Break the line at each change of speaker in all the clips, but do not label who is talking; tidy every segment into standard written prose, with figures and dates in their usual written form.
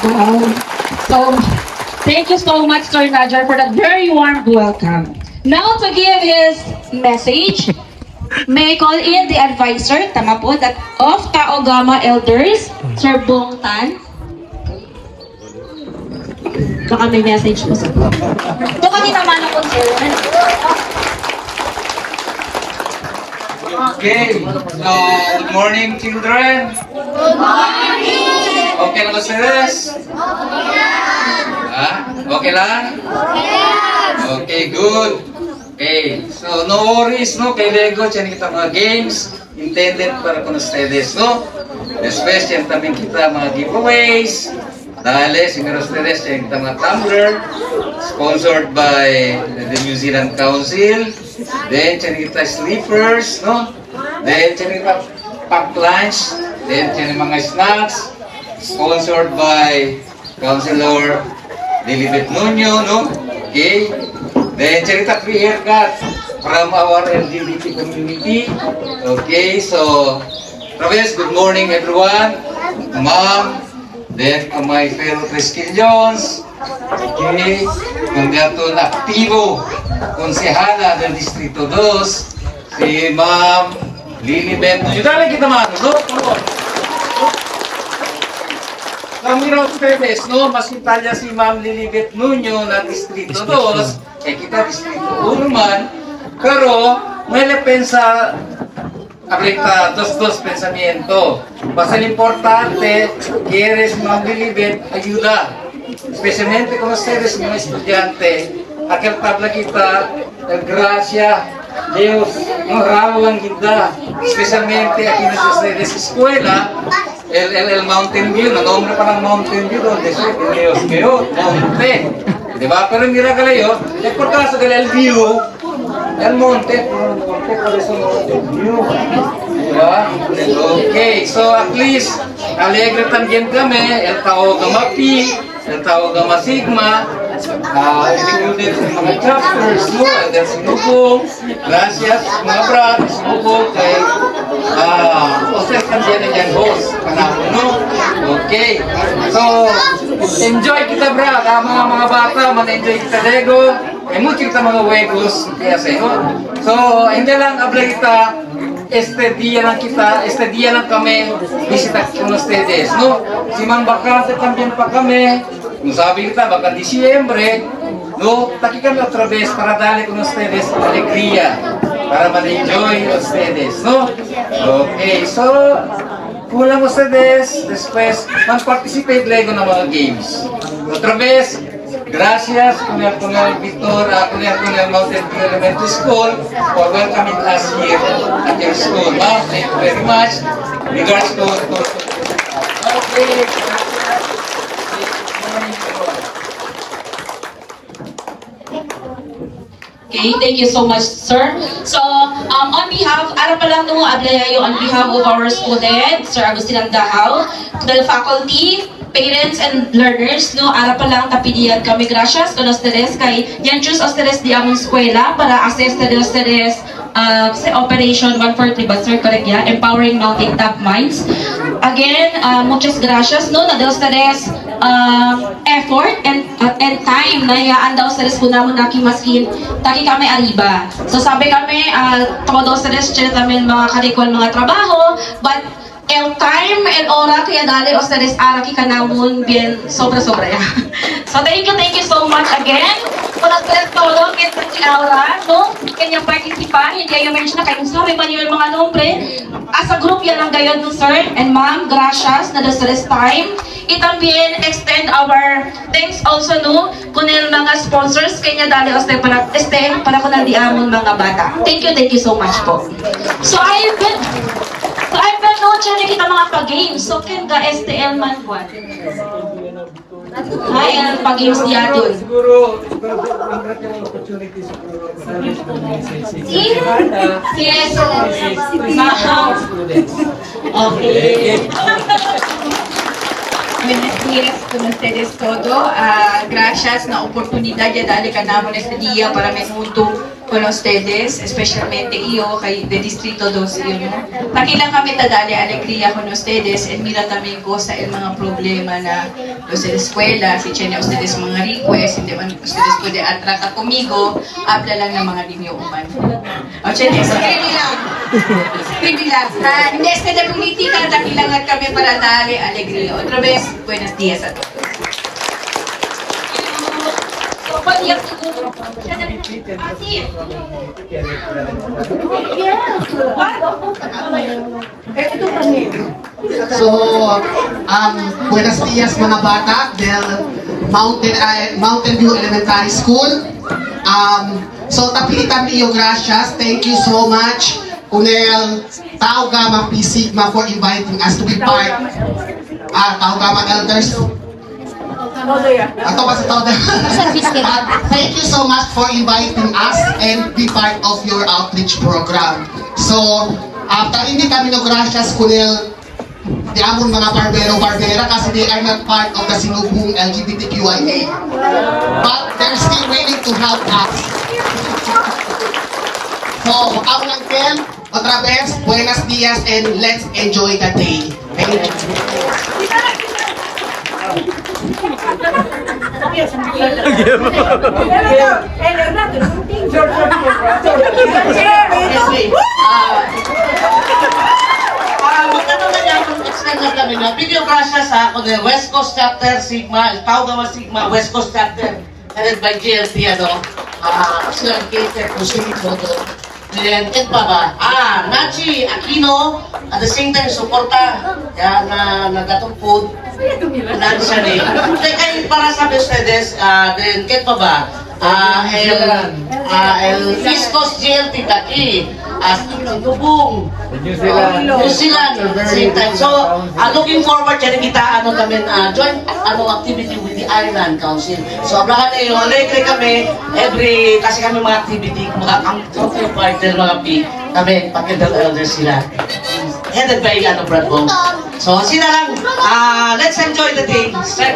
So, thank you so much, Sir Najar, for that very warm welcome. Now, to give his message, may I call in the advisor, tama po, that of Tao Gama Elders, Sir Bong Tan. Baka may message po sa ito kanina naman ako, sir.
Okay, good morning, children. Good morning. Okay na ba sila? Okay lang? Okay, good. Okay, so no worries, no? Kay Lego, tiyan kita mga games intended para con ustedes, no? Después, tiyan también kita mga giveaways. Dale, señor ustedes, tiyan kita mga tumbler. Sponsored by the New Zealand Council. Then, tiyan kita sleepers, no? Then, tiyan kita packed lunch. Then, tiyan mga snacks. Sponsored by Councilor Lilibet Nuño, no? Okay. Then, cerita free haircut from our LGBT community. Okay, so, Travis, good morning everyone. Ma'am, then my fellow Tresquillones. Okay, Candidato aktibo, konsehala del Distrito 2, si Ma'am Lilibet. Ayúdale kita, mano, no? Kami raw ustedes, no? Mas Italia si Ma'am Lilibet Nuño na Distrito 2. Kita Distrito 1 man, pero may pensa ahorita dos pensamiento. Basta importante que eres Ma'am Lilibet, ayuda, especialmente con ustedes mga estudyante, aquel tabla kita, gracia, Dios, no rawan kita, especialmente aquí en ustedes escuela, el Mountain View, no nombre para Mountain View, donde se Dios creó, monte. Diba? Pero mira kayo, por caso que el view, el monte, por eso el view. Diba? Okay, so at least, alegre también kami, el Tao Gama Pi, el Tao Gama Sigma, included sa mga chapters, no? Del Sinubong, gracias mga brad, Sinubong, kay Jose también yan, boss, panahon, no? Okay, so, enjoy kita brad, mga bata, man-enjoy kita Lego, kay mo kita mga wegos, kaya sa'yo. So, hindi lang abla kita, este día lang kami visita con ustedes, no? Si Mang Bacante también pa kami, no sabi kita, baka Diciembre, no? Takikan otra vez para darle con ustedes alegría, para man-enjoy ustedes, no? Okay, so, kulang ustedes, después, man-participate Lego ng mga games. Otra vez, gracias con el Victor, con el Mountain View Elementary School for welcoming us here at your school. Thank you very much. Regards to okay.
Okay, thank you so much, sir. So, on behalf, ara pa lang nung ablayayo, on behalf of our school head, Sir Agustin Andahao, the faculty, parents and learners, no, ara pa lang tapilian kami gracias con ustedes kay yan choose ustedes di among eskwela para assist ustedes sa Operation 140 ba sir, correct ya? Empowering Mountain Top Minds. Again, muchas gracias, no, na de ustedes effort and time na yaan daw ustedes po naman nakimaskin taki kami arriba. So sabi kami, todo ustedes chile namin mga karikol mga trabaho, but el time, el hora, kaya dali ustedes araki ka namun bien sobra-sobra ya. So thank you so much again. Kung ustedes todo, get the aura, no? Kanyang participar, hindi kayo mention na kayo sabi ba niyo yung mga nombre. As a group yan lang gayon no sir and ma'am, gracias na ustedes time. Itambién extend our thanks also no kung yung mga sponsors kanya dali ustedes para kung nandi amon mga bata. Thank you so much po. So I've been noche na kita mga pag-games. So, ken ka STL man buwan? Ay, ang pag-games niya doon.
Siguro, ang opportunity siguro.
Yes. Okay.
Buenos días con ustedes todo. Gracias na oportunidad ya dali ka naman este día para may mundo con ustedes, especialmente yo, kay de Distrito 2, yun. Nakilang kami tadali alegría con ustedes, and mira también ko sa mga problema na sa eskwela, si tiene ustedes mga request, hindi man ustedes puede atraka conmigo, habla lang ng mga linyo uman. O tiene, escribe lang. Escribe lang. Hindi de politika, nakilangan kami para dali alegría. Otra vez, buenos días a todos.
So, buenos dias mga bata del Mountain View Elementary School. So, tapilitan niyo, gracias. Thank you so much, Unel, Tau Gamma Pi Sigma, for inviting us to be part. Tau Gamma Elders. Thank you so much for inviting us and be part of your outreach program. So, after hindi kami gracias kunil di amon mga barbero-barbera kasi they are not part of the sinubong LGBTQIA. But they're still willing to help us. So, ako lang Ken, otra vez, buenos dias and let's enjoy the day. Thank you.
Video gracias sa ako ng West Coast Chapter Sigma, Tau Gamma Sigma, West Coast Chapter, headed by GLT, silang cater kung sino ito. Then, pa ba? Nachi Aquino, at the same time, suporta, yan na nagatong food, financially. Kaya para sa ustedes, then, pa ba? El East Coast GLT Taki, Lubong, New Zealand, at the same time. So, looking forward siya kita joint activity with the Island Council. So, ablahan na yun, alegre kami, kasi kami mga activity, mga partner, mga P, kami, pag-edal elders sila. Headed by Brad Bong. So, sila lang, let's enjoy the day. Start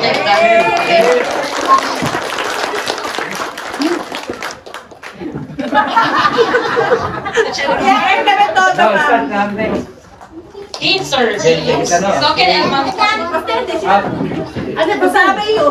Insert. So, can I
Ano ba sabi yun?